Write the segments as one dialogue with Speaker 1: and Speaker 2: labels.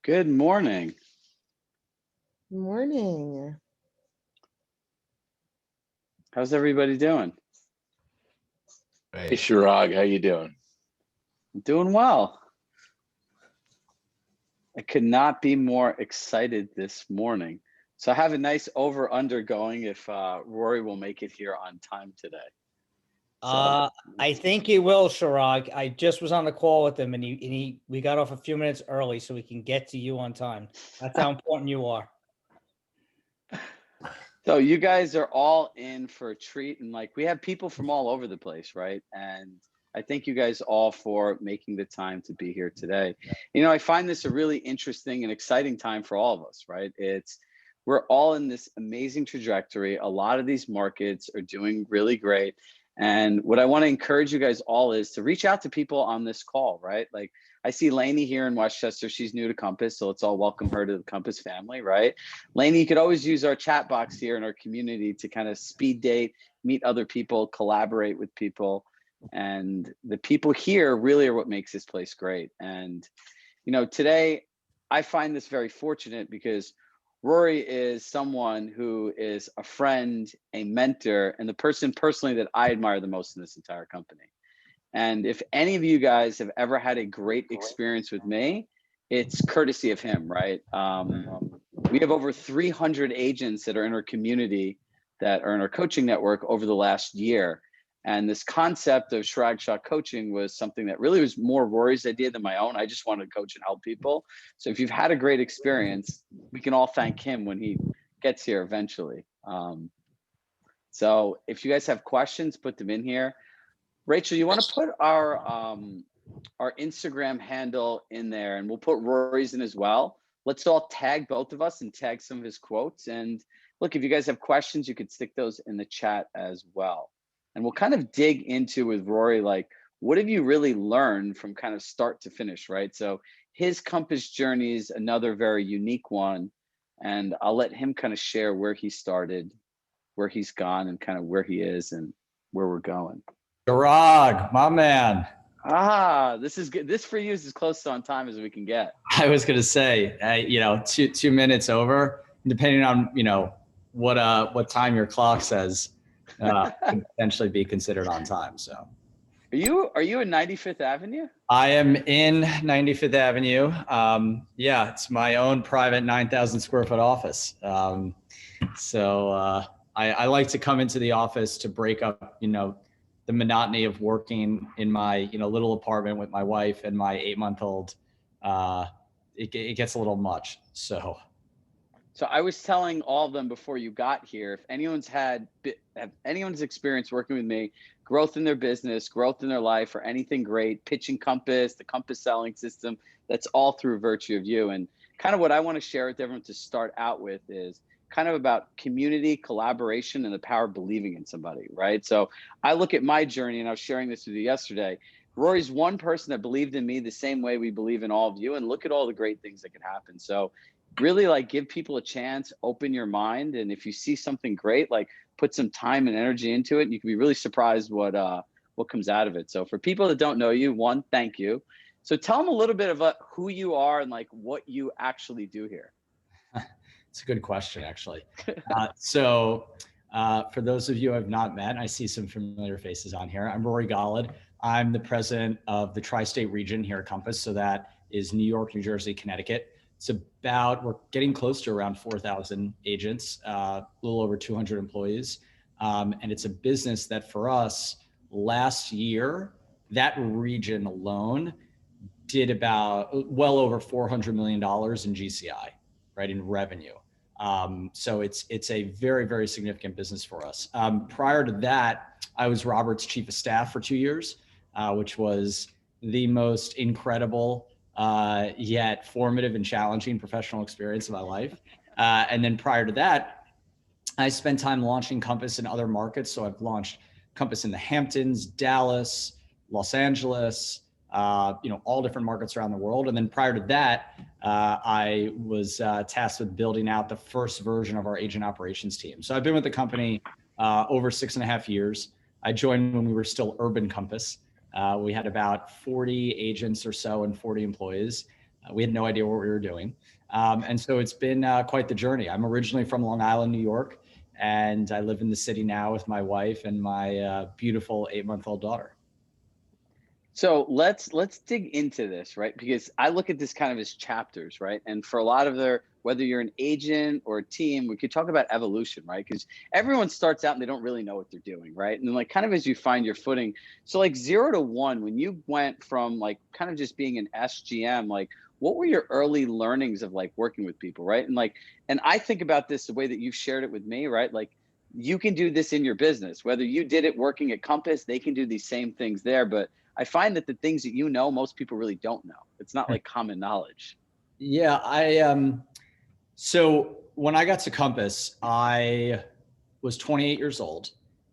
Speaker 1: Good morning.
Speaker 2: Morning.
Speaker 1: How's everybody doing?
Speaker 3: Hey, Chirag, how you doing?
Speaker 1: Doing well. I could not be more excited this morning. So I have a nice over-under going if Rory will make it here on time today.
Speaker 4: I think he will, Chirag. I just was on the call with him, and we got off a few minutes early so we can get to you on time. That's how important you are.
Speaker 1: So you guys are all in for a treat, and we have people from all over the place, right? And I thank you guys all for making the time to be here today. I find this a really interesting and exciting time for all of us, right? We're all in this amazing trajectory. A lot of these markets are doing really great. And what I want to encourage you guys all is to reach out to people on this call, right? Like I see Lainey here in Westchester. She's new to Compass, so let's all welcome her to the Compass family, right? Lainey, you could always use our chat box here in our community to kind of speed date, meet other people, collaborate with people. And the people here really are what makes this place great. And, today I find this very fortunate because Rory is someone who is a friend, a mentor, and the person personally that I admire the most in this entire company. And if any of you guys have ever had a great experience with me, it's courtesy of him, right? We have over 300 agents that are in our community that are in our coaching network over the last year. And this concept of Chirag Shah Coaching was something that really was more Rory's idea than my own. I just wanted to coach and help people. So if you've had a great experience, we can all thank him when he gets here eventually. So if you guys have questions, put them in here. Rachel, you want to put our Instagram handle in there, and we'll put Rory's in as well. Let's all tag both of us and tag some of his quotes. And look, if you guys have questions, you could stick those in the chat as well. And we'll kind of dig into with Rory, like, what have you really learned from kind of start to finish, right? So his Compass journey is another very unique one. And I'll let him kind of share where he started, where he's gone, and kind of where he is and where we're going.
Speaker 5: Chirag, my man.
Speaker 1: This is good. This for you is as close to on time as we can get.
Speaker 5: I was going to say, 2 minutes over, depending on, what time your clock says, could potentially be considered on time. So
Speaker 1: are you in 95th Avenue?
Speaker 5: I am in 95th Avenue. It's my own private 9,000 square foot office. I like to come into the office to break up, the monotony of working in my, little apartment with my wife and my 8-month-old. It gets a little much. So
Speaker 1: I was telling all of them before you got here, if anyone's anyone's experience working with me, growth in their business, growth in their life, or anything great, pitching Compass, the Compass selling system, that's all through virtue of you. And kind of what I want to share with everyone to start out with is kind of about community, collaboration, and the power of believing in somebody, right? So I look at my journey, and I was sharing this with you yesterday. Rory's one person that believed in me the same way we believe in all of you, and look at all the great things that can happen. So really, give people a chance, open your mind, and if you see something great, put some time and energy into it, and you can be really surprised what comes out of it. So for people that don't know you, one, thank you. So tell them a little bit about who you are and what you actually do here.
Speaker 5: It's a good question, actually. For those of you who have not met, I see some familiar faces on here. I'm Rory Golod. I'm the president of the tri-state region here at Compass. So that is New York, New Jersey, Connecticut. We're getting close to around 4,000 agents, a little over 200 employees. And it's a business that for us last year, that region alone did about well over $400 million in GCI, right, in revenue. So it's a very, very significant business for us. Prior to that, I was Robert's chief of staff for 2 years, which was the most incredible yet formative and challenging professional experience of my life. And then prior to that, I spent time launching Compass in other markets. So I've launched Compass in the Hamptons, Dallas, Los Angeles, all different markets around the world. And then prior to that, I was tasked with building out the first version of our agent operations team. So I've been with the company over 6.5 years. I joined when we were still Urban Compass. We had about 40 agents or so and 40 employees. We had no idea what we were doing. And so it's been quite the journey. I'm originally from Long Island, New York, and I live in the city now with my wife and my beautiful 8-month-old daughter.
Speaker 1: So let's dig into this, right? Because I look at this kind of as chapters, right? And for a lot of whether you're an agent or a team, we could talk about evolution, right? Because everyone starts out and they don't really know what they're doing, right? And then like kind of as you find your footing, so like 0 to 1, when you went from like kind of just being an SGM, like what were your early learnings of like working with people, right? And like, and I think about this the way that you've shared it with me, right? Like you can do this in your business, whether you did it working at Compass, they can do these same things there, but I find that the things that you know, most people really don't know. It's not like common knowledge.
Speaker 5: Yeah, so when I got to Compass, I was 28 years old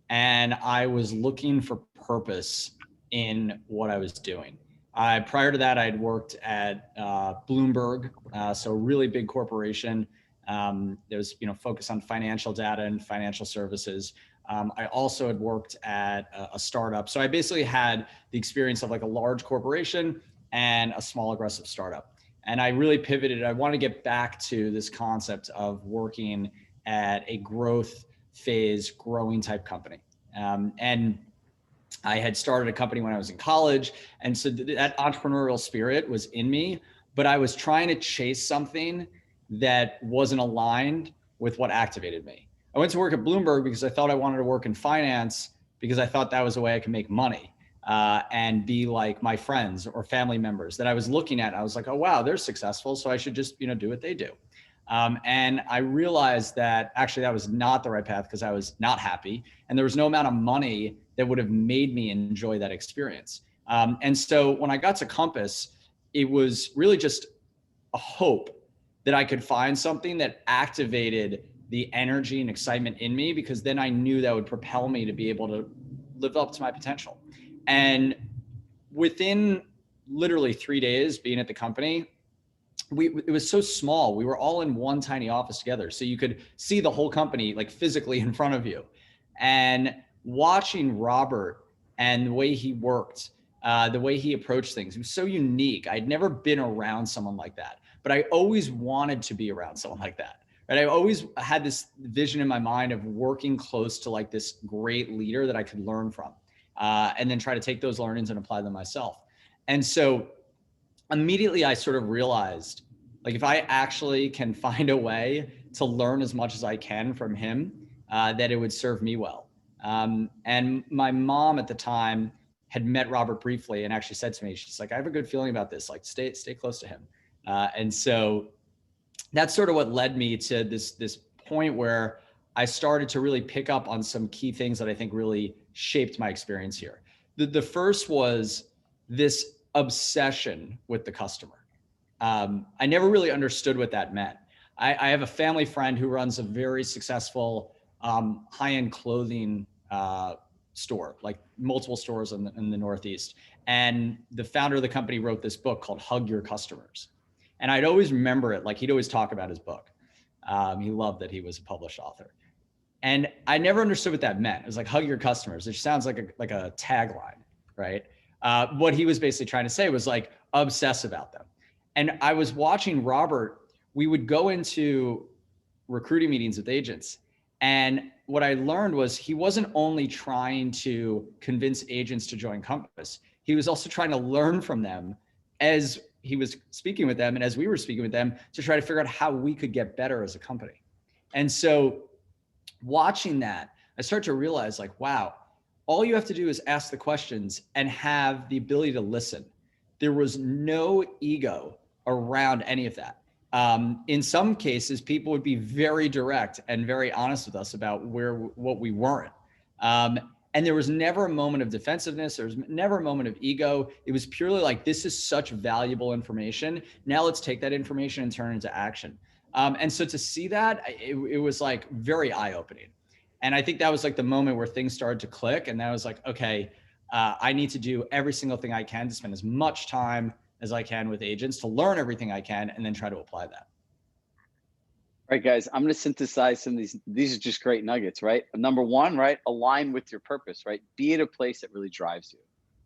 Speaker 5: and I was looking for purpose in what I was doing. Prior to that, I'd worked at Bloomberg, so a really big corporation. There was, focus on financial data and financial services. I also had worked at a startup. So I basically had the experience of like a large corporation and a small aggressive startup. And I really pivoted. I want to get back to this concept of working at a growth phase, growing type company. And I had started a company when I was in college. And so that entrepreneurial spirit was in me, but I was trying to chase something that wasn't aligned with what activated me. I went to work at Bloomberg because I thought I wanted to work in finance because I thought that was a way I could make money and be like my friends or family members that I was looking at. I was like, oh, wow, they're successful. So I should just, do what they do. And I realized that actually that was not the right path because I was not happy. And there was no amount of money that would have made me enjoy that experience. And so when I got to Compass, it was really just a hope that I could find something that activated the energy and excitement in me, because then I knew that would propel me to be able to live up to my potential. And within literally 3 days being at the company, it was so small. We were all in one tiny office together. So you could see the whole company like physically in front of you. And watching Robert and the way he worked, the way he approached things, it was so unique. I'd never been around someone like that, but I always wanted to be around someone like that. Right? I always had this vision in my mind of working close to like this great leader that I could learn from, and then try to take those learnings and apply them myself. And so immediately I sort of realized, like, if I actually can find a way to learn as much as I can from him, that it would serve me well. And my mom at the time had met Robert briefly and actually said to me, she's like, I have a good feeling about this, like stay close to him. And so that's sort of what led me to this point where I started to really pick up on some key things that I think really shaped my experience here. The first was this obsession with the customer. I never really understood what that meant. I have a family friend who runs a very successful high-end clothing store, like multiple stores in the Northeast. And the founder of the company wrote this book called Hug Your Customers. And I'd always remember it, like he'd always talk about his book. He loved that he was a published author. And I never understood what that meant. It was like, hug your customers. It sounds like a tagline, right? What he was basically trying to say was like, obsess about them. And I was watching Robert, we would go into recruiting meetings with agents. And what I learned was he wasn't only trying to convince agents to join Compass, he was also trying to learn from them as he was speaking with them and as we were speaking with them to try to figure out how we could get better as a company. And so watching that, I started to realize like, wow, all you have to do is ask the questions and have the ability to listen. There was no ego around any of that. In some cases, people would be very direct and very honest with us about what we weren't. And there was never a moment of defensiveness. There was never a moment of ego. It was purely like, this is such valuable information. Now let's take that information and turn it into action. And so to see that, it was like very eye-opening. And I think that was like the moment where things started to click. And that was like, okay, I need to do every single thing I can to spend as much time as I can with agents, to learn everything I can, and then try to apply that.
Speaker 1: All right, guys, I'm going to synthesize some of these. These are just great nuggets, right? Number one, right? Align with your purpose, right? Be at a place that really drives you.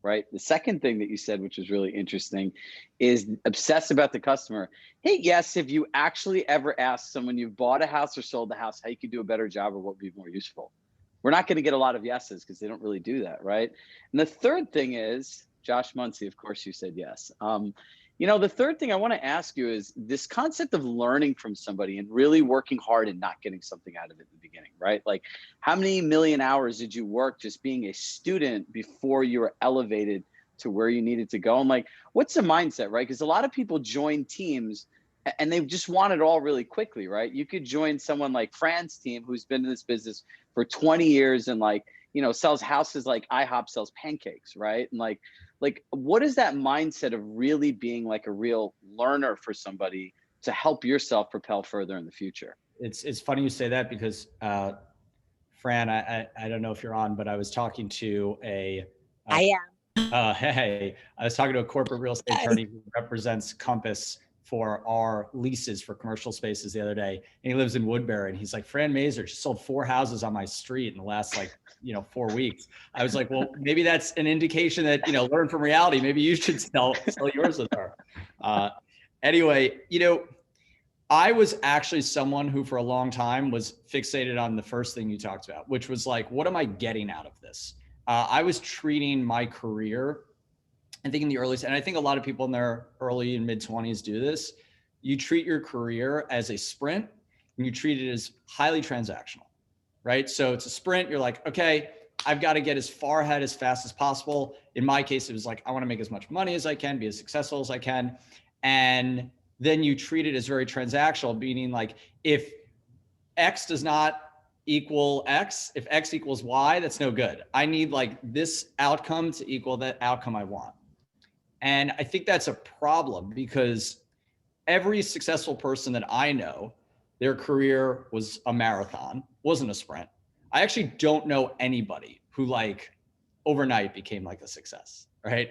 Speaker 1: right? The second thing that you said, which was really interesting, is obsess about the customer. Hey, yes, if you actually ever ask someone you've bought a house or sold the house how you could do a better job or what would be more useful, we're not going to get a lot of yeses because they don't really do that, right? And the third thing is, Josh Muncy, of course you said yes. The third thing I want to ask you is this concept of learning from somebody and really working hard and not getting something out of it in the beginning, right? Like, how many million hours did you work just being a student before you were elevated to where you needed to go? And like, what's the mindset, right? Because a lot of people join teams and they just want it all really quickly, right? You could join someone like Fran's team who's been in this business for 20 years and sells houses like IHOP sells pancakes, right? And like what is that mindset of really being like a real learner for somebody to help yourself propel further in the future?
Speaker 5: It's funny you say that because Fran, I don't know if you're on, but I was talking to
Speaker 2: I am.
Speaker 5: Hey, I was talking to a corporate real estate attorney who represents Compass for our leases for commercial spaces the other day. And he lives in Woodbury. And he's like, Fran Mazer just sold 4 houses on my street in the last 4 weeks. I was like, well, maybe that's an indication that, learn from reality. Maybe you should sell yours with her. Anyway, I was actually someone who for a long time was fixated on the first thing you talked about, which was like, what am I getting out of this? I was treating my career, I think in the early, and I think a lot of people in their early and mid 20s do this. You treat your career as a sprint and you treat it as highly transactional, right? So it's a sprint. You're like, okay, I've got to get as far ahead as fast as possible. In my case, it was like, I want to make as much money as I can, be as successful as I can. And then you treat it as very transactional, meaning like if X does not equal X, if X equals Y, that's no good. I need like this outcome to equal that outcome I want. And I think that's a problem because every successful person that I know, their career was a marathon, wasn't a sprint. I actually don't know anybody who like overnight became like a success, right?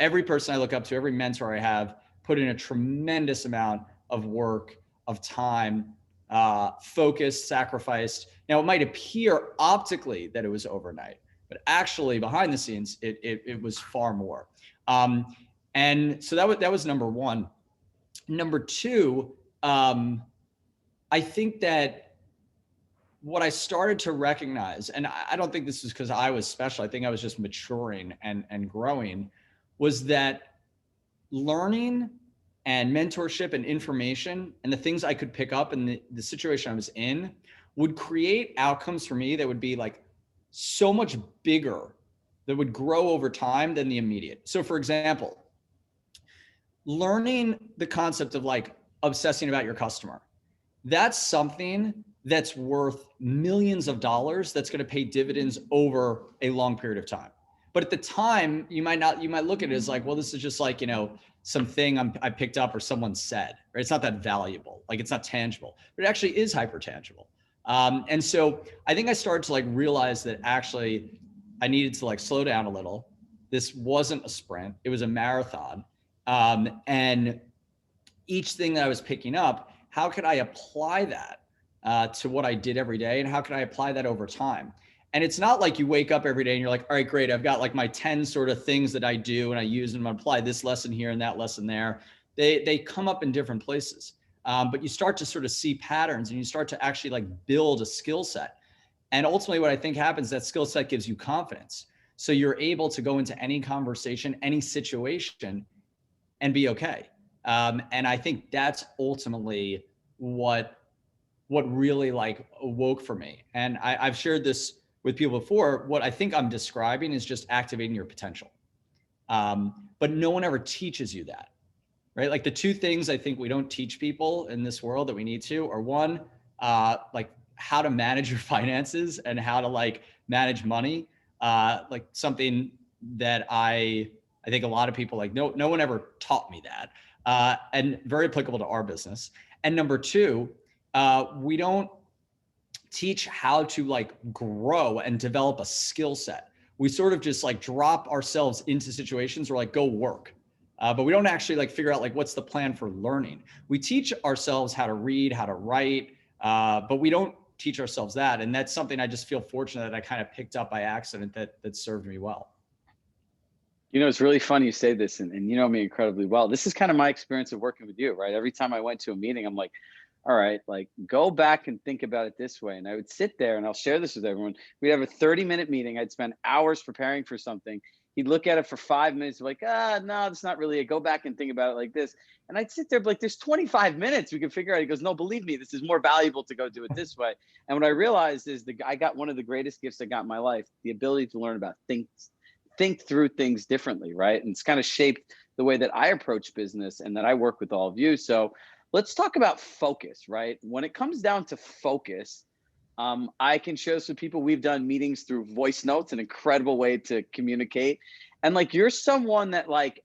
Speaker 5: Every person I look up to, every mentor I have, put in a tremendous amount of work, of time, focus, sacrificed. Now it might appear optically that it was overnight, but actually behind the scenes, it was far more. And so that was number one. Number two, I think that what I started to recognize, and I don't think this is because I was special, I think I was just maturing and growing, was that learning and mentorship and information and the things I could pick up in the situation I was in would create outcomes for me that would be like so much bigger, that would grow over time than the immediate. So for example, learning the concept of like obsessing about your customer, that's something that's worth millions of dollars that's going to pay dividends over a long period of time. But at the time, you might look at it as like, well, this is just like, something I picked up or someone said, right? It's not that valuable. Like it's not tangible, but it actually is hyper tangible. And so I think I started to like realize that actually I needed to like slow down a little. This wasn't a sprint, it was a marathon. And each thing that I was picking up, how could I apply that to what I did every day? And how can I apply that over time? And it's not like you wake up every day and you're like, all right, great, I've got like my 10 sort of things that I do and I use and I apply this lesson here and that lesson there. They come up in different places. But you start to sort of see patterns and you start to actually like build a skill set. And ultimately what I think happens, that skill set gives you confidence. So you're able to go into any conversation, any situation and be okay. And I think that's ultimately what really like awoke for me. And I've shared this with people before. What I think I'm describing is just activating your potential. But no one ever teaches you that, right? Like the two things I think we don't teach people in this world that we need to are one, like how to manage your finances and how to like manage money. Like something that I think a lot of people like, no one ever taught me that, and very applicable to our business. And number two, we don't teach how to like grow and develop a skill set. We sort of just like drop ourselves into situations where like go work, but we don't actually like figure out like what's the plan for learning. We teach ourselves how to read, how to write, but we don't teach ourselves that. And that's something I just feel fortunate that I kind of picked up by accident that served me well.
Speaker 1: You know, it's really funny you say this, and you know me incredibly well. This is kind of my experience of working with you, right? Every time I went to a meeting, I'm like, all right, like go back and think about it this way. And I would sit there and I'll share this with everyone. We'd have a 30-minute meeting. I'd spend hours preparing for something. He'd look at it for 5 minutes, like, no, that's not really it. Go back and think about it like this. And I'd sit there, like, there's 25 minutes. We can figure out. He goes, no, believe me, this is more valuable to go do it this way. And what I realized is I got one of the greatest gifts I got in my life, the ability to learn about think through things differently, right? And it's kind of shaped the way that I approach business and that I work with all of you. So let's talk about focus, right? When it comes down to focus, I can show some people. We've done meetings through voice notes, an incredible way to communicate. And like, you're someone that like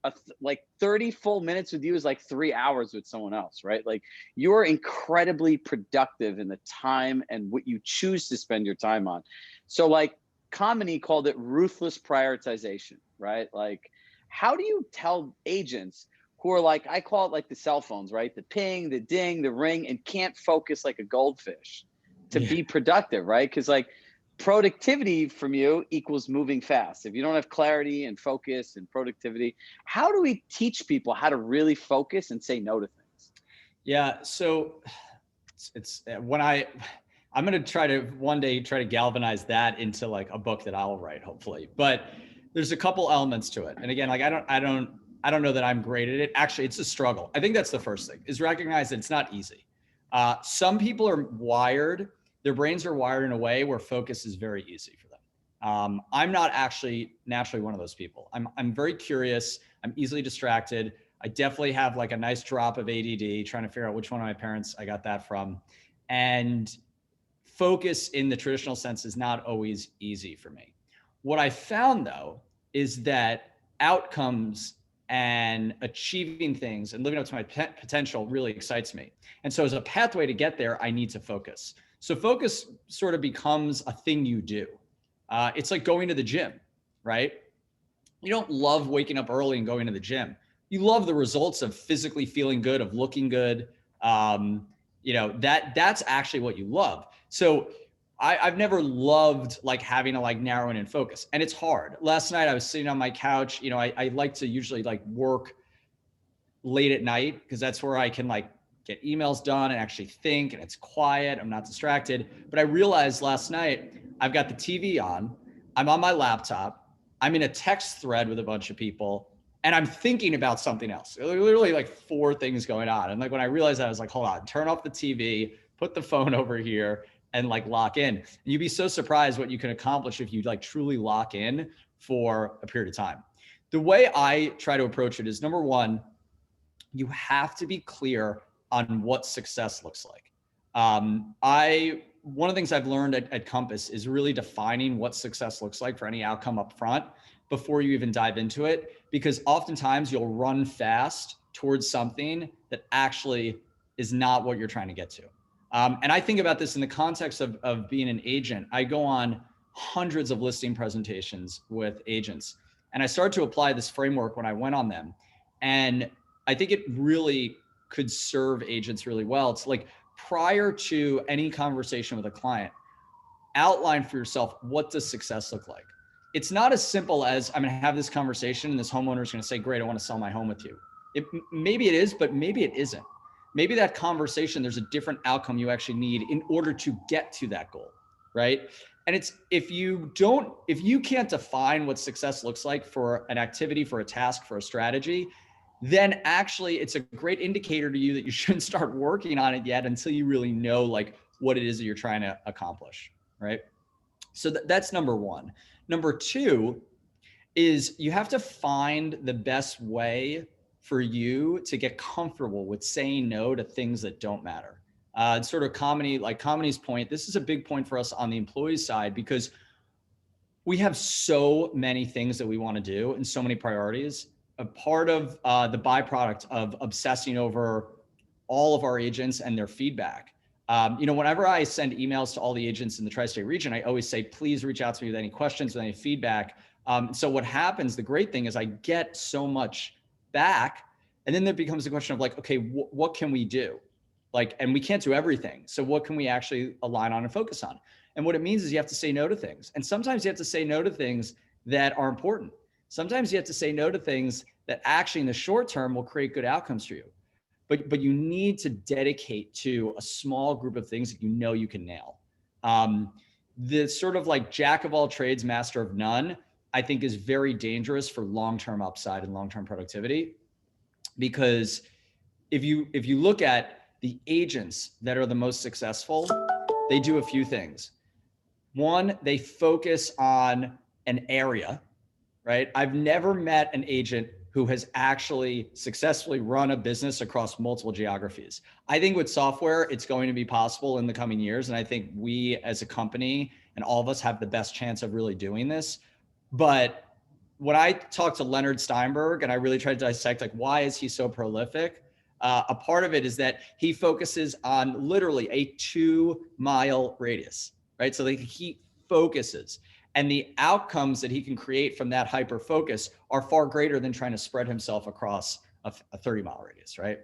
Speaker 1: 30 full minutes with you is like 3 hours with someone else, right? Like, you're incredibly productive in the time and what you choose to spend your time on. So like, Kamini called it ruthless prioritization, right? Like, how do you tell agents who are like, I call it like the cell phones, right? The ping, the ding, the ring, and can't focus like a goldfish to be productive, right? Because like, productivity from you equals moving fast. If you don't have clarity and focus and productivity, how do we teach people how to really focus and say no to things?
Speaker 5: Yeah, so it's when I'm going to try to one day try to galvanize that into like a book that I'll write, hopefully. But there's a couple elements to it. And again, like I don't know that I'm great at it. Actually, it's a struggle. I think that's the first thing, is recognize that it's not easy. Some people are wired, their brains are wired in a way where focus is very easy for them. I'm not actually naturally one of those people. I'm very curious. I'm easily distracted. I definitely have like a nice drop of ADD, trying to figure out which one of my parents I got that from. And focus in the traditional sense is not always easy for me. What I found though, is that outcomes and achieving things and living up to my potential really excites me. And so as a pathway to get there, I need to focus. So focus sort of becomes a thing you do. It's like going to the gym, right? You don't love waking up early and going to the gym. You love the results of physically feeling good, of looking good. That's actually what you love. So I've never loved like having to like narrow in and focus, and it's hard. Last night I was sitting on my couch. I like to usually like work late at night because that's where I can like get emails done and actually think, and it's quiet. I'm not distracted. But I realized last night I've got the TV on. I'm on my laptop. I'm in a text thread with a bunch of people, and I'm thinking about something else. Literally like 4 things going on. And like when I realized that, I was like, hold on, turn off the TV, put the phone over here, and like lock in. And you'd be so surprised what you can accomplish if you like truly lock in for a period of time. The way I try to approach it is, number one, you have to be clear on what success looks like. One of the things I've learned at Compass is really defining what success looks like for any outcome up front before you even dive into it, because oftentimes you'll run fast towards something that actually is not what you're trying to get to. And I think about this in the context of being an agent. I go on hundreds of listing presentations with agents, and I started to apply this framework when I went on them. And I think it really could serve agents really well. It's like, prior to any conversation with a client, outline for yourself, what does success look like? It's not as simple as, I'm going to have this conversation and this homeowner is going to say, great, I want to sell my home with you. Maybe it is, but maybe it isn't. Maybe that conversation, there's a different outcome you actually need in order to get to that goal, right? And it's, if you can't define what success looks like for an activity, for a task, for a strategy, then actually it's a great indicator to you that you shouldn't start working on it yet until you really know like what it is that you're trying to accomplish, right? So that's number one. Number two is you have to find the best way for you to get comfortable with saying no to things that don't matter. It's sort of Kamini's point. This is a big point for us on the employee side, because we have so many things that we want to do and so many priorities. A part of the byproduct of obsessing over all of our agents and their feedback. Whenever I send emails to all the agents in the tri-state region, I always say, please reach out to me with any questions, with any feedback. So what happens, the great thing is I get so much back, and then there becomes a question of like, okay, what can we do? And we can't do everything. So what can we actually align on and focus on? And what it means is you have to say no to things. And sometimes you have to say no to things that are important. Sometimes you have to say no to things that actually in the short term will create good outcomes for you. But you need to dedicate to a small group of things that you know you can nail. The sort of like jack of all trades, master of none, I think is very dangerous for long-term upside and long-term productivity. Because if you look at the agents that are the most successful, they do a few things. One, they focus on an area, right? I've never met an agent who has actually successfully run a business across multiple geographies. I think with software, it's going to be possible in the coming years. And I think we as a company and all of us have the best chance of really doing this. But when I talked to Leonard Steinberg and I really tried to dissect, like, why is he so prolific? A part of it is that he focuses on literally a 2-mile radius, right? So he focuses. And the outcomes that he can create from that hyper focus are far greater than trying to spread himself across a 30-mile radius, right?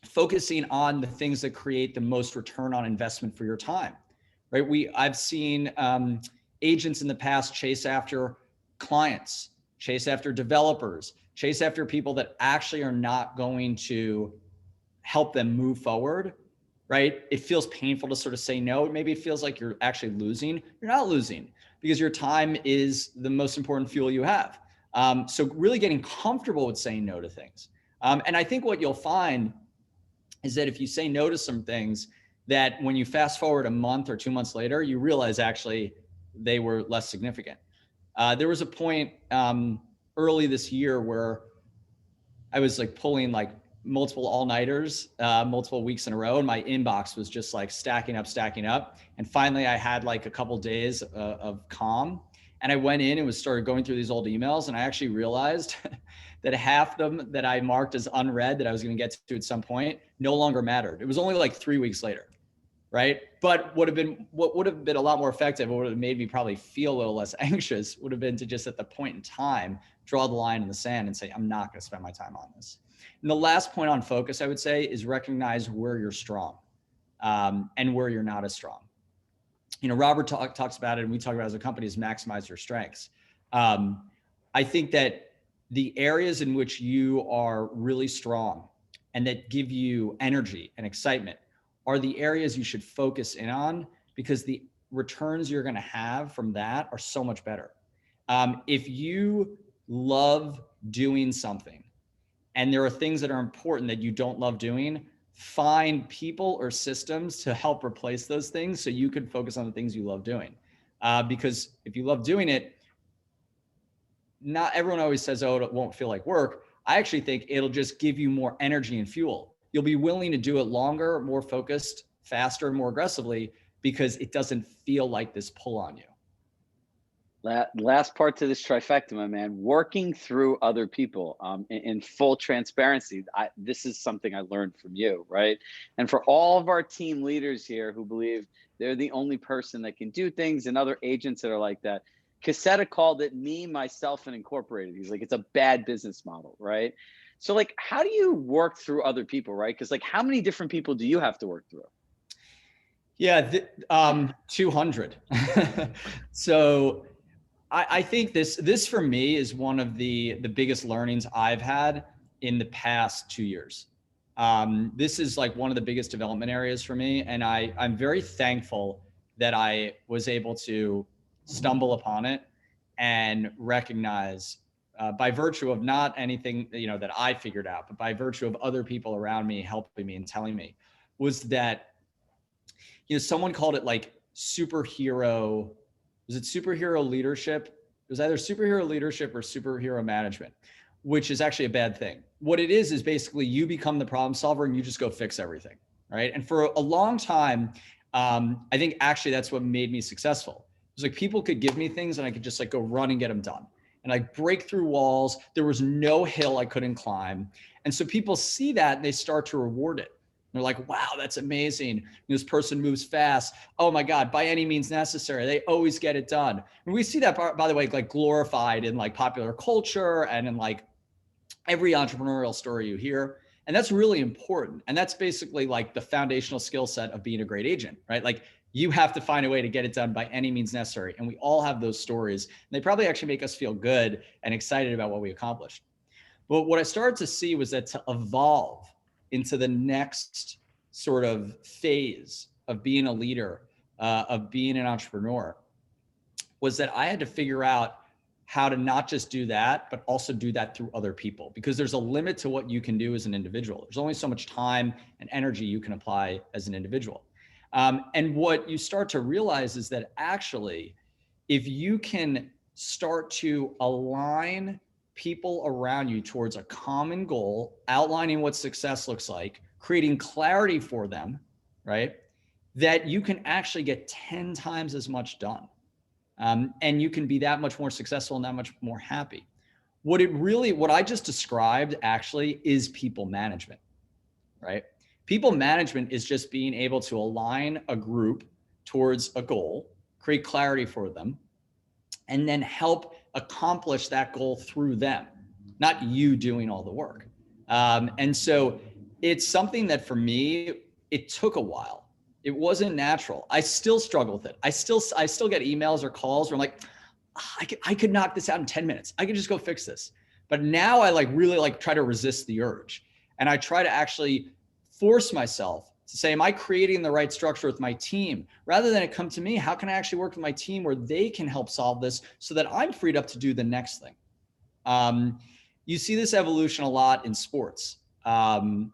Speaker 5: Focusing on the things that create the most return on investment for your time, right? I've seen agents in the past chase after clients, chase after developers, chase after people that actually are not going to help them move forward. Right? It feels painful to sort of say no. Maybe it feels like you're actually losing. You're not losing because your time is the most important fuel you have. So really getting comfortable with saying no to things. And I think what you'll find is that if you say no to some things, that when you fast forward a month or 2 months later, you realize actually they were less significant. There was a point early this year where I was like pulling like multiple all-nighters, multiple weeks in a row. And my inbox was just like stacking up. And finally I had like a couple days of calm. And I went in and started going through these old emails. And I actually realized that half of them that I marked as unread that I was going to get to at some point no longer mattered. It was only like 3 weeks later. Right. But what would have been a lot more effective, or would have made me probably feel a little less anxious, would have been to just at the point in time, draw the line in the sand and say, I'm not going to spend my time on this. And the last point on focus, I would say, is recognize where you're strong and where you're not as strong. You know, Robert talks about it, and we talk about it as a company, is maximize your strengths. I think that the areas in which you are really strong and that give you energy and excitement are the areas you should focus in on, because the returns you're going to have from that are so much better. If you love doing something and there are things that are important that you don't love doing, find people or systems to help replace those things so you can focus on the things you love doing. Because if you love doing it, not everyone always says, oh, it won't feel like work. I actually think it'll just give you more energy and fuel. You'll be willing to do it longer, more focused, faster, more aggressively, because it doesn't feel like this pull on you.
Speaker 1: Last part to this trifecta, my man, working through other people in full transparency. This is something I learned from you, right? And for all of our team leaders here who believe they're the only person that can do things, and other agents that are like that, Cassetta called it me, myself, and incorporated. He's like, it's a bad business model, right? So like, how do you work through other people, right? Because like, how many different people do you have to work through?
Speaker 5: Yeah, 200. So I think this for me is one of the biggest learnings I've had in the past 2 years. This is like one of the biggest development areas for me. And I'm very thankful that I was able to stumble upon it and recognize by virtue of not anything, that I figured out, but by virtue of other people around me helping me and telling me, was that, someone called it like superhero. Was it superhero leadership? It was either superhero leadership or superhero management, which is actually a bad thing. What it is basically you become the problem solver and you just go fix everything, right? And for a long time, I think actually that's what made me successful. It was like people could give me things and I could just like go run and get them done. And I break through walls. There was no hill I couldn't climb. And so people see that and they start to reward it. They're like, wow, that's amazing. This person moves fast. Oh my God, by any means necessary. They always get it done. And we see that, by the way, like glorified in like popular culture and in like every entrepreneurial story you hear. And that's really important. And that's basically like the foundational skill set of being a great agent, right? Like You have to find a way to get it done by any means necessary. And we all have those stories. And they probably actually make us feel good and excited about what we accomplished. But what I started to see was that to evolve into the next sort of phase of being a leader, of being an entrepreneur, was that I had to figure out how to not just do that, but also do that through other people, because there's a limit to what you can do as an individual. There's only so much time and energy you can apply as an individual. And what you start to realize is that actually, if you can start to align people around you towards a common goal, outlining what success looks like, creating clarity for them, right? That you can actually get 10 times as much done. And you can be that much more successful and that much more happy. What I just described actually is people management, right? People management is just being able to align a group towards a goal, create clarity for them, and then help accomplish that goal through them, not you doing all the work. And so it's something that for me, it took a while. It wasn't natural. I still struggle with it. I still get emails or calls where I'm like, I could knock this out in 10 minutes. I could just go fix this. But now I really try to resist the urge. And I try to actually force myself to say, am I creating the right structure with my team? Rather than it come to me, how can I actually work with my team where they can help solve this so that I'm freed up to do the next thing? You see this evolution a lot in sports. In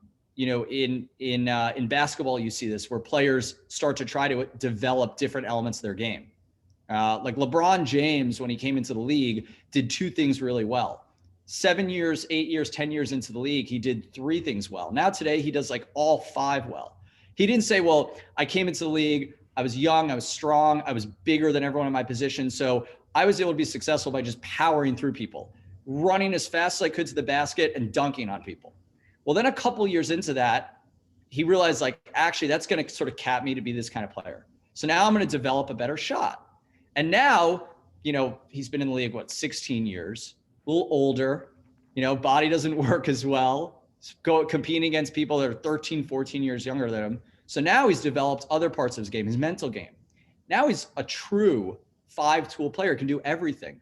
Speaker 5: basketball, you see this where players start to try to develop different elements of their game. Like LeBron James, when he came into the league, did two things really well. 7 years, 8 years, 10 years into the league, he did three things well. Now today, he does like all five well. He didn't say, well, I came into the league, I was young, I was strong, I was bigger than everyone in my position. So I was able to be successful by just powering through people, running as fast as I could to the basket and dunking on people. Well, then a couple years into that, he realized like, actually, that's going to sort of cap me to be this kind of player. So now I'm going to develop a better shot. And now, he's been in the league, 16 years, a little older, body doesn't work as well, competing against people that are 13, 14 years younger than him. So now he's developed other parts of his game, his mental game. Now he's a true 5-tool player, can do everything.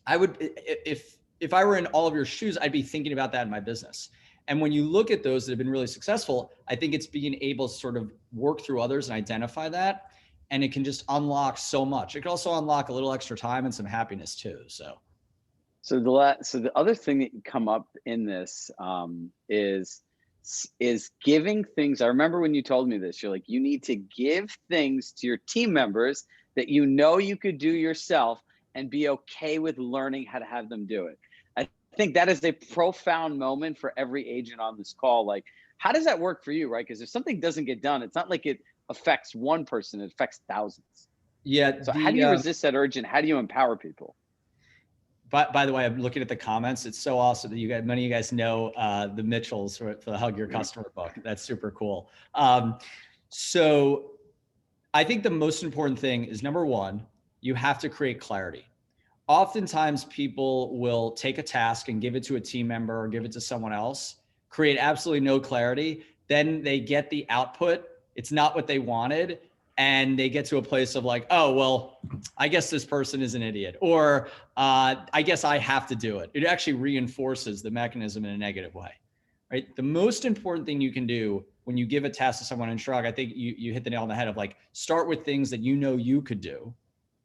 Speaker 5: I would, if I were in all of your shoes, I'd be thinking about that in my business. And when you look at those that have been really successful, I think it's being able to sort of work through others and identify that. And it can just unlock so much. It can also unlock a little extra time and some happiness too.
Speaker 1: So the other thing that come up in this is giving things. I remember when you told me this, you're like, you need to give things to your team members that you could do yourself and be okay with learning how to have them do it. I think that is a profound moment for every agent on this call. Like, how does that work for you, right? Because if something doesn't get done, it's not like it affects one person, it affects thousands.
Speaker 5: Yeah.
Speaker 1: So how do you resist that urge and how do you empower people?
Speaker 5: By the way, I'm looking at the comments. It's so awesome that many of you guys know the Mitchells for the Hug Your Customer book. That's super cool. So I think the most important thing is, number one, you have to create clarity. Oftentimes people will take a task and give it to a team member or give it to someone else, create absolutely no clarity. Then they get the output. It's not what they wanted. And they get to a place of like, oh, well, I guess this person is an idiot, or I guess I have to do it. It actually reinforces the mechanism in a negative way, right? The most important thing you can do when you give a task to someone, and Chirag, I think you hit the nail on the head of like, start with things that you could do,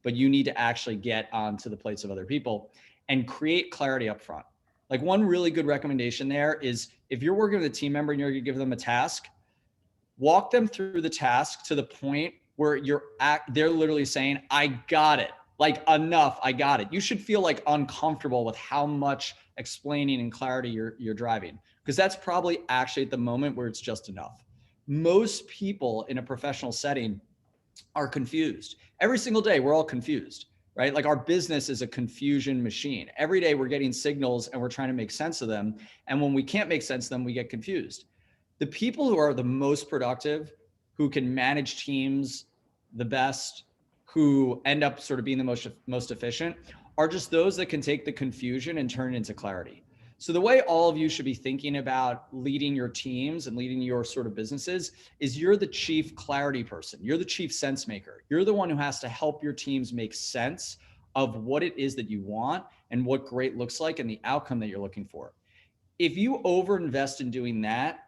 Speaker 5: but you need to actually get onto the plates of other people and create clarity up front. Like, one really good recommendation there is, if you're working with a team member and you're gonna give them a task, walk them through the task to the point where they're literally saying, I got it. Like, enough, I got it. You should feel like uncomfortable with how much explaining and clarity you're driving, because that's probably actually at the moment where it's just enough. Most people in a professional setting are confused. Every single day, we're all confused, right? Like, our business is a confusion machine. Every day we're getting signals and we're trying to make sense of them. And when we can't make sense of them, we get confused. The people who are the most productive, who can manage teams the best, who end up sort of being the most efficient, are just those that can take the confusion and turn it into clarity. So the way all of you should be thinking about leading your teams and leading your sort of businesses is you're the chief clarity person. You're the chief sense maker. You're the one who has to help your teams make sense of what it is that you want and what great looks like and the outcome that you're looking for. If you overinvest in doing that,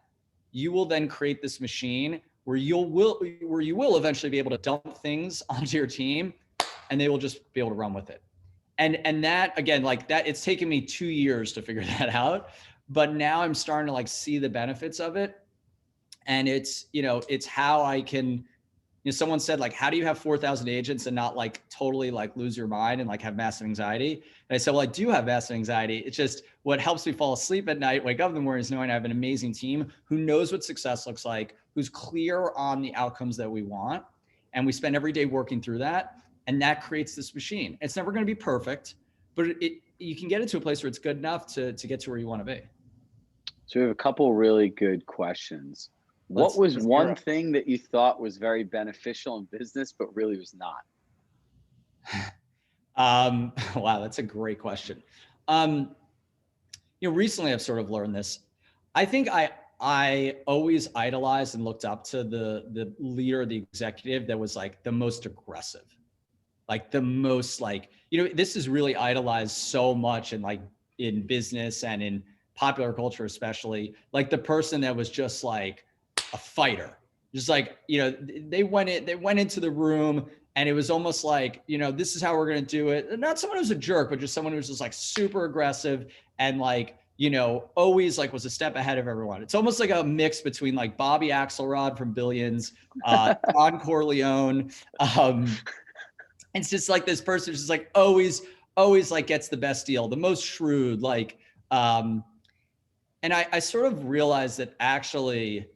Speaker 5: you will then create this machine where you will eventually be able to dump things onto your team and they will just be able to run with it. And that, again, like that, it's taken me 2 years to figure that out, but now I'm starting to like see the benefits of it. And it's, it's how I can, someone said like, how do you have 4,000 agents and not like totally like lose your mind and like have massive anxiety? And I said, well, I do have massive anxiety. It's just what helps me fall asleep at night, wake up in the morning is knowing I have an amazing team who knows what success looks like, who's clear on the outcomes that we want. And we spend every day working through that. And that creates this machine. It's never going to be perfect, but you can get it to a place where it's good enough to get to where you want to be.
Speaker 1: So we have a couple really good questions. What was one thing that you thought was very beneficial in business, but really was not?
Speaker 5: Wow, that's a great question. Recently I've sort of learned this. I think I always idolized and looked up to the leader, the executive that was like the most aggressive. Like the most like, this is really idolized so much in business and in popular culture, especially like the person that was just like a fighter, just like, they went into the room and it was almost like, this is how we're going to do it. Not someone who's a jerk, but just someone who's just like super aggressive and like, always like was a step ahead of everyone. It's almost like a mix between like Bobby Axelrod from Billions, Don Corleone, it's just like this person who's just like always like gets the best deal, the most shrewd, like, and I sort of realized that actually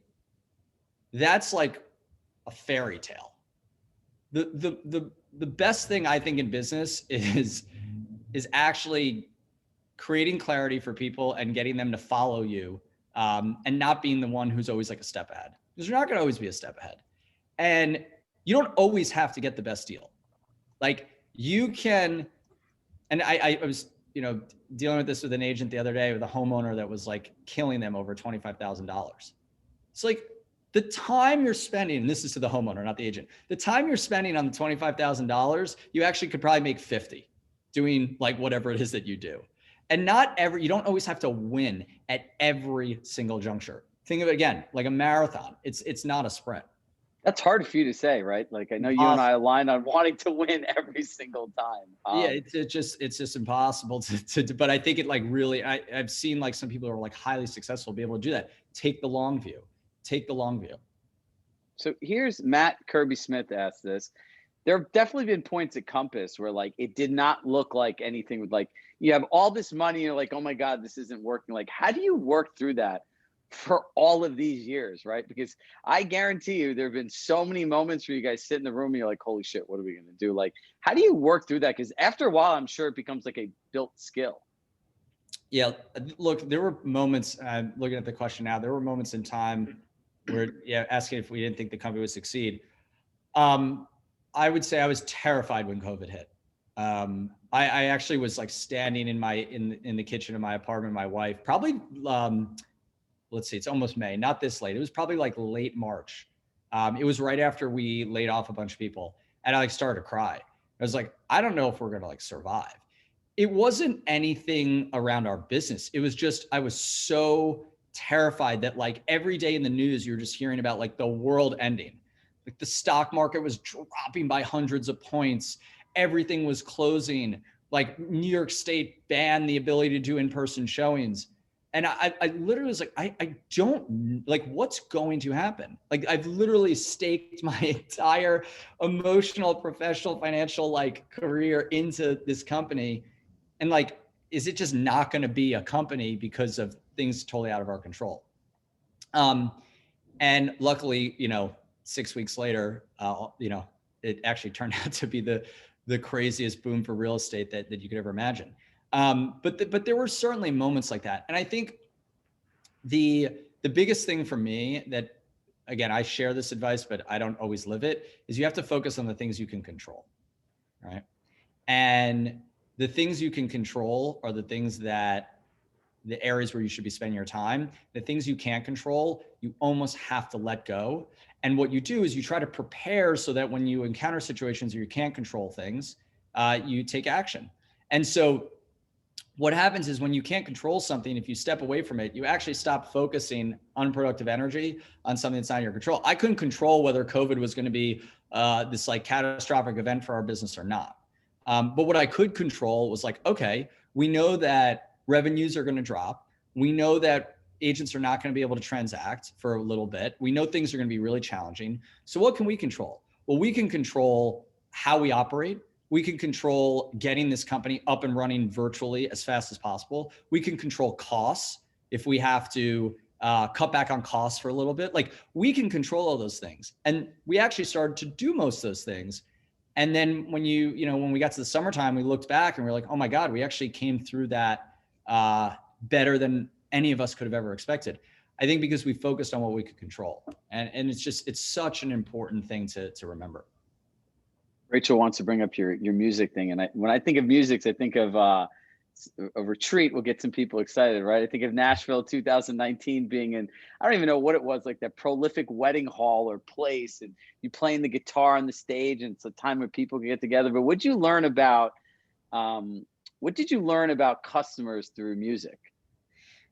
Speaker 5: that's like a fairy tale. The best thing I think in business is actually creating clarity for people and getting them to follow you, and not being the one who's always like a step ahead, because you're not going to always be a step ahead. And you don't always have to get the best deal. Like you can, and I was, dealing with this with an agent the other day with a homeowner that was like killing them over $25,000. It's like the time you're spending, and this is to the homeowner, not the agent, the time you're spending on the $25,000, you actually could probably make 50 doing like whatever it is that you do. And you don't always have to win at every single juncture. Think of it again, like a marathon. It's not a sprint.
Speaker 1: That's hard for you to say, right? Like I know you and I align on wanting to win every single time.
Speaker 5: Yeah, it's just impossible to. But I think it like really, I've seen like some people who are like highly successful be able to do that. Take the long view. Take the long view.
Speaker 1: So here's Matt Kirby Smith asked this. There have definitely been points at Compass where like it did not look like anything would like you have all this money, you're like, oh my God, this isn't working. Like, how do you work through that for all of these years, right? Because I guarantee you there have been so many moments where you guys sit in the room and you're like, holy shit, what are we going to do? Like, how do you work through that? Because after a while, I'm sure it becomes like a built skill.
Speaker 5: Yeah, look, there were moments, looking at the question now, there were moments in time where, asking if we didn't think the company would succeed. I would say I was terrified when COVID hit. I actually was like standing in the kitchen of my apartment, my wife, probably, let's see, it's almost May, not this late. It was probably like late March. It was right after we laid off a bunch of people, and I like started to cry. I was like, I don't know if we're going to like survive. It wasn't anything around our business. It was just, I was so terrified that like every day in the news, you're just hearing about like the world ending. Like the stock market was dropping by hundreds of points. Everything was closing. Like New York State banned the ability to do in-person showings. And I literally was like, I don't like what's going to happen. Like I've literally staked my entire emotional, professional, financial like career into this company. And like, is it just not going to be a company because of things totally out of our control? And luckily, 6 weeks later, it actually turned out to be the craziest boom for real estate that you could ever imagine. But there were certainly moments like that. And I think the biggest thing for me that, again, I share this advice, but I don't always live it, is you have to focus on the things you can control, right? And the things you can control are the things that the areas where you should be spending your time. The things you can't control, you almost have to let go. And what you do is you try to prepare so that when you encounter situations where you can't control things, you take action. And so what happens is when you can't control something, if you step away from it, you actually stop focusing unproductive energy on something that's not in your control. I couldn't control whether COVID was going to be this like catastrophic event for our business or not. But what I could control was like, okay, we know that revenues are going to drop. We know that agents are not going to be able to transact for a little bit. We know things are going to be really challenging. So what can we control? Well, we can control how we operate. We can control getting this company up and running virtually as fast as possible. We can control costs if we have to cut back on costs for a little bit. Like we can control all those things. And we actually started to do most of those things. And then when when we got to the summertime, we looked back and we're like, oh my God, we actually came through that better than any of us could have ever expected. I think because we focused on what we could control. And it's such an important thing to remember.
Speaker 1: Rachel wants to bring up your music thing. And when I think of music, I think of a retreat will get some people excited, right? I think of Nashville 2019 being in, I don't even know what it was, like that prolific wedding hall or place, and you playing the guitar on the stage, and it's a time where people can get together. But what did you learn about customers through music?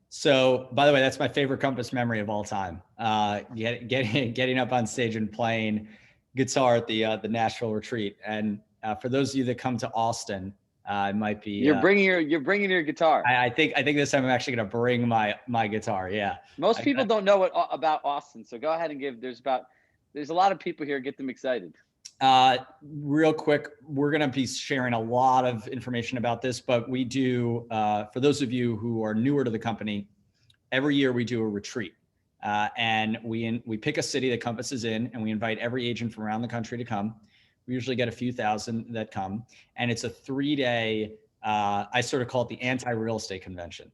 Speaker 5: So, by the way, that's my favorite Compass memory of all time. Getting up on stage and playing guitar at the Nashville retreat. And for those of you that come to Austin, it might be
Speaker 1: you're bringing your guitar.
Speaker 5: I think this time I'm actually going to bring my guitar. Yeah.
Speaker 1: Most people don't know about Austin, so go ahead and give. There's a lot of people here. Get them excited.
Speaker 5: Real quick, we're going to be sharing a lot of information about this, but we do, for those of you who are newer to the company, every year we do a retreat. And we pick a city that Compass is in, and we invite every agent from around the country to come. We usually get a few thousand that come, and it's a 3-day, I sort of call it the anti-real estate convention.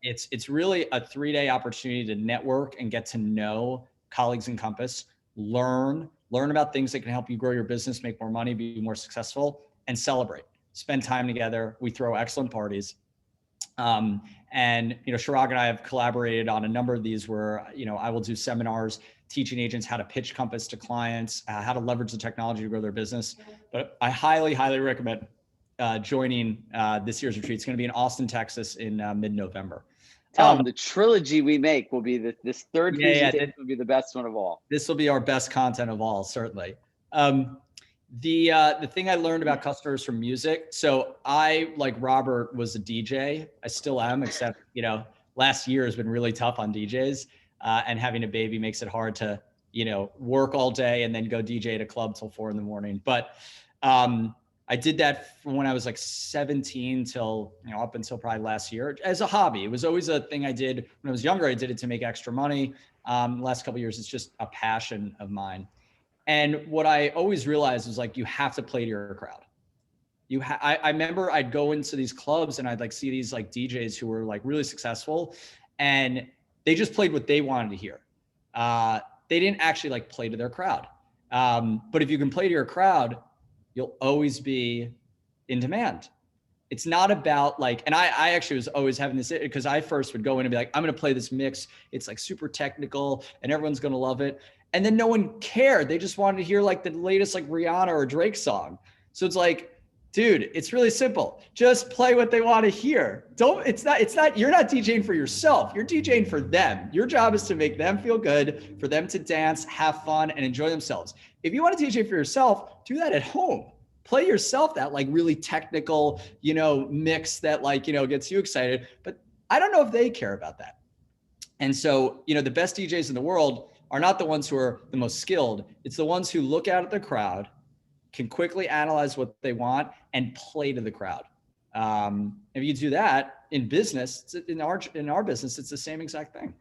Speaker 5: It's really a 3-day opportunity to network and get to know colleagues in Compass, learn about things that can help you grow your business, make more money, be more successful, and celebrate, spend time together. We throw excellent parties. And Chirag and I have collaborated on a number of these where, I will do seminars teaching agents how to pitch Compass to clients, how to leverage the technology to grow their business. But I highly, highly recommend joining this year's retreat. It's going to be in Austin, Texas in mid-November.
Speaker 1: Tell them the trilogy we make will be this third presentation will be the best one of all.
Speaker 5: This will be our best content of all, certainly. The thing I learned about customers from music. So I, like Robert, was a DJ. I still am, except, last year has been really tough on DJs, and having a baby makes it hard to, work all day and then go DJ at a club till 4 a.m. But I did that from when I was like 17 till, up until probably last year as a hobby. It was always a thing I did when I was younger. I did it to make extra money. The last couple of years, it's just a passion of mine. And what I always realized was like, you have to play to your crowd. I remember I'd go into these clubs and I'd like see these like DJs who were like really successful, and they just played what they wanted to hear. They didn't actually like play to their crowd. But if you can play to your crowd, you'll always be in demand. It's not about like, and I actually was always having this, because I first would go in and be like, I'm going to play this mix. It's like super technical and everyone's going to love it. And then no one cared. They just wanted to hear like the latest like Rihanna or Drake song. So it's like, dude, it's really simple. Just play what they want to hear. It's not, you're not DJing for yourself. You're DJing for them. Your job is to make them feel good, for them to dance, have fun, and enjoy themselves. If you want to DJ for yourself, do that at home. Play yourself that like really technical, mix that like, gets you excited. But I don't know if they care about that. And so, the best DJs in the world are not the ones who are the most skilled. It's the ones who look out at the crowd, can quickly analyze what they want, and play to the crowd. If you do that in business, in our business, it's the same exact thing.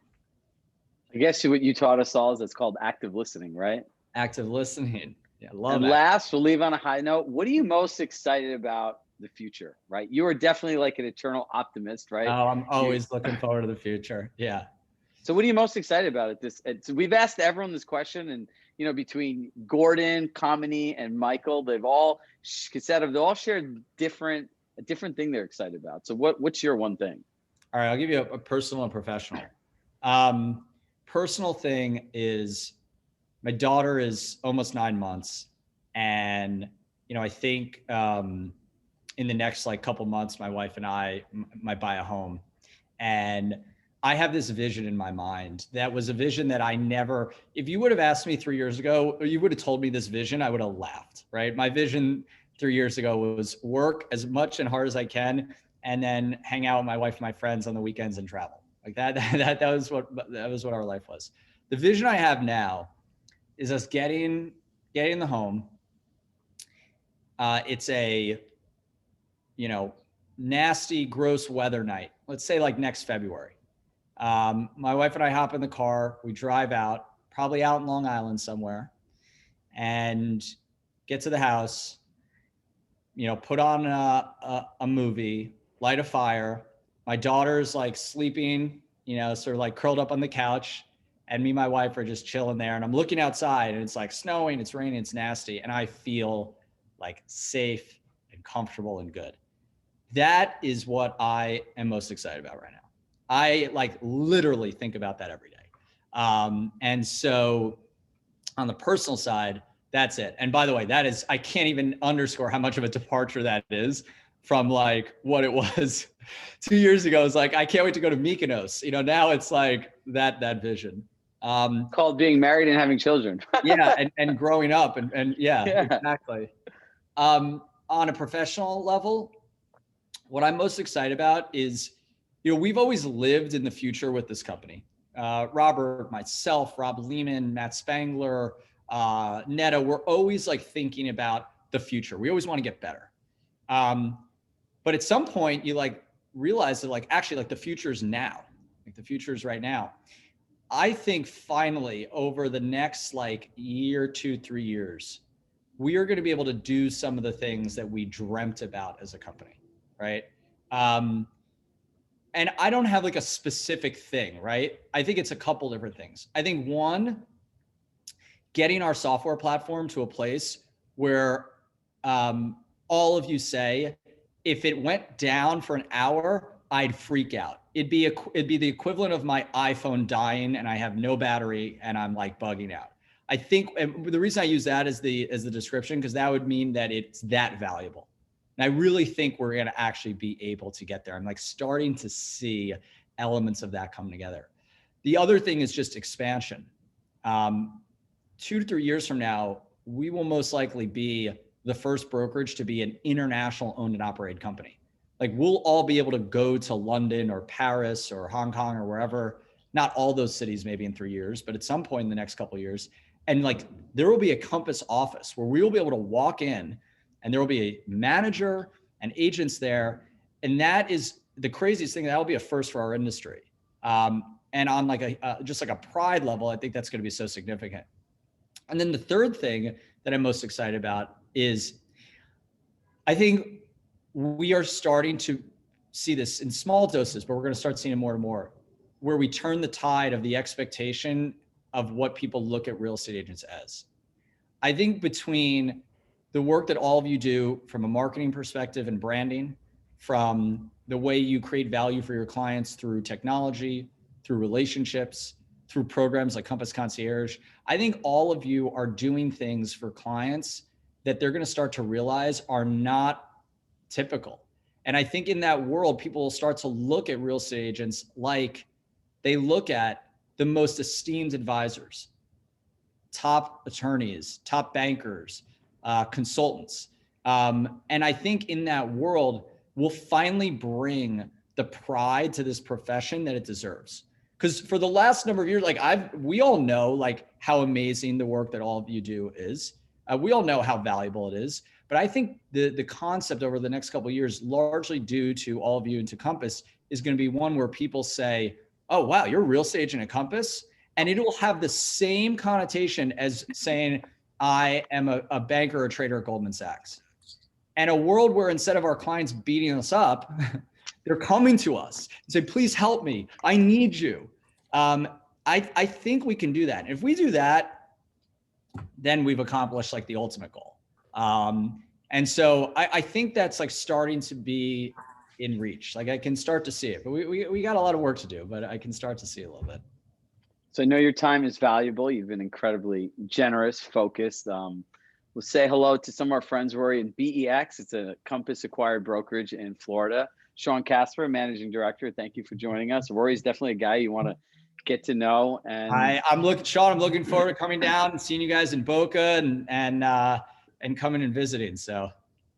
Speaker 1: I guess what you taught us all is it's called active listening, right?
Speaker 5: Active listening. Yeah, love it.
Speaker 1: And last, we'll leave on a high note. What are you most excited about the future, right? You are definitely like an eternal optimist, right?
Speaker 5: Oh, I'm always looking forward to the future. Yeah.
Speaker 1: So what are you most excited about at this? So we've asked everyone this question, and between Gordon, Kamini, and Michael, they've all shared a different thing they're excited about. So what's your one thing?
Speaker 5: All right, I'll give you a personal and professional. Personal thing is my daughter is almost 9 months, and I think in the next like couple months, my wife and I might buy a home, and I have this vision in my mind that was a vision that I never. If you would have asked me 3 years ago, or you would have told me this vision, I would have laughed. Right? My vision 3 years ago was work as much and hard as I can, and then hang out with my wife and my friends on the weekends and travel. Like that was what our life was. The vision I have now is us getting the home. It's a nasty, gross weather night. Let's say like next February. My wife and I hop in the car. We drive out, probably out in Long Island somewhere, and get to the house. Put on a movie, light a fire. My daughter's like sleeping, sort of like curled up on the couch, and me and my wife are just chilling there. And I'm looking outside, and it's like snowing, it's raining, it's nasty, and I feel like safe and comfortable and good. That is what I am most excited about right now. I like literally think about that every day. And so on the personal side, that's it. And by the way, I can't even underscore how much of a departure that is from like what it was 2 years ago. It's like, I can't wait to go to Mykonos. Now it's like that vision.
Speaker 1: Called being married and having children.
Speaker 5: Yeah. And growing up and yeah, exactly. On a professional level, what I'm most excited about is, we've always lived in the future with this company. Robert, myself, Rob Lehman, Matt Spangler, Netta, we're always like thinking about the future. We always want to get better. But at some point you like realize that like, actually like the future is now, like the future is right now. I think finally over the next like year, 2, 3 years, we are going to be able to do some of the things that we dreamt about as a company. Right. And I don't have like a specific thing, right? I think it's a couple different things. I think one, getting our software platform to a place where all of you say, if it went down for an hour, I'd freak out. It'd be the equivalent of my iPhone dying and I have no battery and I'm like bugging out. I think the reason I use that as the description, because that would mean that it's that valuable. And I really think we're going to actually be able to get there. I'm like starting to see elements of that come together. The other thing is just expansion. 2 to 3 years from now, we will most likely be the first brokerage to be an international owned and operated company. Like we'll all be able to go to London or Paris or Hong Kong or wherever, not all those cities maybe in 3 years, but at some point in the next couple of years. And like there will be a Compass office where we will be able to walk in and there will be a manager and agents there. And that is the craziest thing. That will be a first for our industry. And on like just like a pride level, I think that's going to be so significant. And then the third thing that I'm most excited about is I think we are starting to see this in small doses, but we're going to start seeing it more and more, where we turn the tide of the expectation of what people look at real estate agents as. I think between the work that all of you do from a marketing perspective and branding, from the way you create value for your clients through technology, through relationships, through programs like Compass Concierge, I think all of you are doing things for clients that they're going to start to realize are not typical. And I think in that world, people will start to look at real estate agents like they look at the most esteemed advisors, top attorneys, top bankers, consultants. And I think in that world, we'll finally bring the pride to this profession that it deserves. Because for the last number of years, like we all know like how amazing the work that all of you do is. We all know how valuable it is. But I think the concept over the next couple of years, largely due to all of you and to Compass, is going to be one where people say, oh, wow, you're a real estate agent at Compass. And it will have the same connotation as saying, I am a banker or a trader at Goldman Sachs. And a world where instead of our clients beating us up, they're coming to us and say, please help me. I need you. I think we can do that. And if we do that, then we've accomplished like the ultimate goal. And so I think that's like starting to be in reach. Like I can start to see it, but we got a lot of work to do, but I can start to see a little bit.
Speaker 1: So I know your time is valuable. You've been incredibly generous, focused. We'll say hello to some of our friends, Rory, and BEX. It's a Compass acquired brokerage in Florida. Sean Casper, Managing Director. Thank you for joining us. Rory's definitely a guy you want to get to know. And
Speaker 5: I'm looking forward to coming down and seeing you guys in Boca and coming and visiting. So.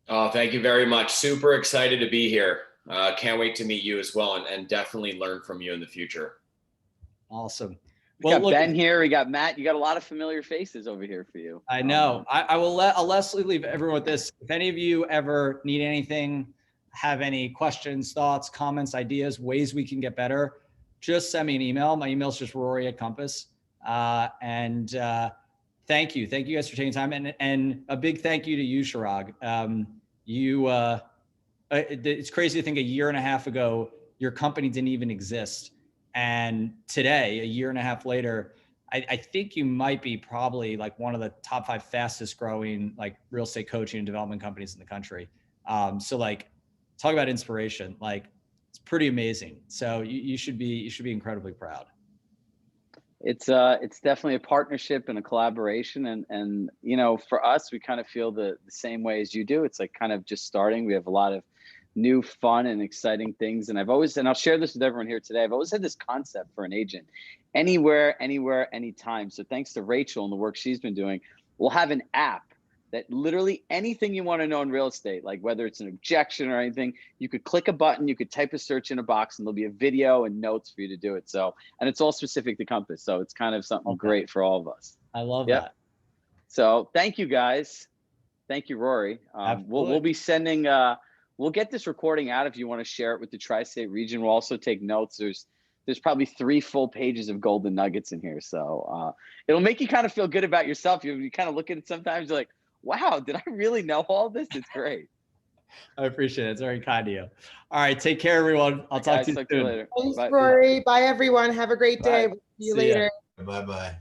Speaker 6: Oh, thank you very much. Super excited to be here. Can't wait to meet you as well and definitely learn from you in the future.
Speaker 5: Awesome.
Speaker 1: We got Ben here. We got Matt. You got a lot of familiar faces over here for you.
Speaker 5: I know. I'll Leslie leave everyone with this. If any of you ever need anything, have any questions, thoughts, comments, ideas, ways we can get better, just send me an email. My email is just Rory@Compass. Thank you. Thank you guys for taking time. And a big thank you to you, Chirag. It's crazy to think a year and a half ago, your company didn't even exist. And today, a year and a half later, I think you might be probably like one of the top 5 fastest growing like real estate coaching and development companies in the country. So like, talk about inspiration. Like, it's pretty amazing. So you should be incredibly proud.
Speaker 1: It's definitely a partnership and a collaboration. And you know, for us, we kind of feel the same way as you do. It's like kind of just starting. We have a lot of new, fun, and exciting things. And I'll share this with everyone here today. I've always had this concept for an agent: anywhere, anytime. So thanks to Rachel and the work she's been doing, we'll have an app that literally anything you want to know in real estate, like whether it's an objection or anything, you could click a button, you could type a search in a box, and there'll be a video and notes for you to do it. So, and it's all specific to Compass. So it's kind of something great for all of us.
Speaker 5: I love that.
Speaker 1: So thank you guys. Thank you, Rory. We'll be sending, we'll get this recording out if you want to share it with the tri-state region. We'll also take notes. There's probably 3 full pages of golden nuggets in here. So it'll make you kind of feel good about yourself. You kind of look at it sometimes, you're like, wow, did I really know all this? It's great.
Speaker 5: I appreciate it. It's very kind of you. All right. Take care, everyone. I'll talk to you soon.
Speaker 1: Later.
Speaker 7: Thanks,
Speaker 1: Bye.
Speaker 7: Rory. Bye, everyone. Have a great day.
Speaker 5: Bye.
Speaker 7: See you
Speaker 5: See ya.
Speaker 7: later.
Speaker 2: Bye-bye.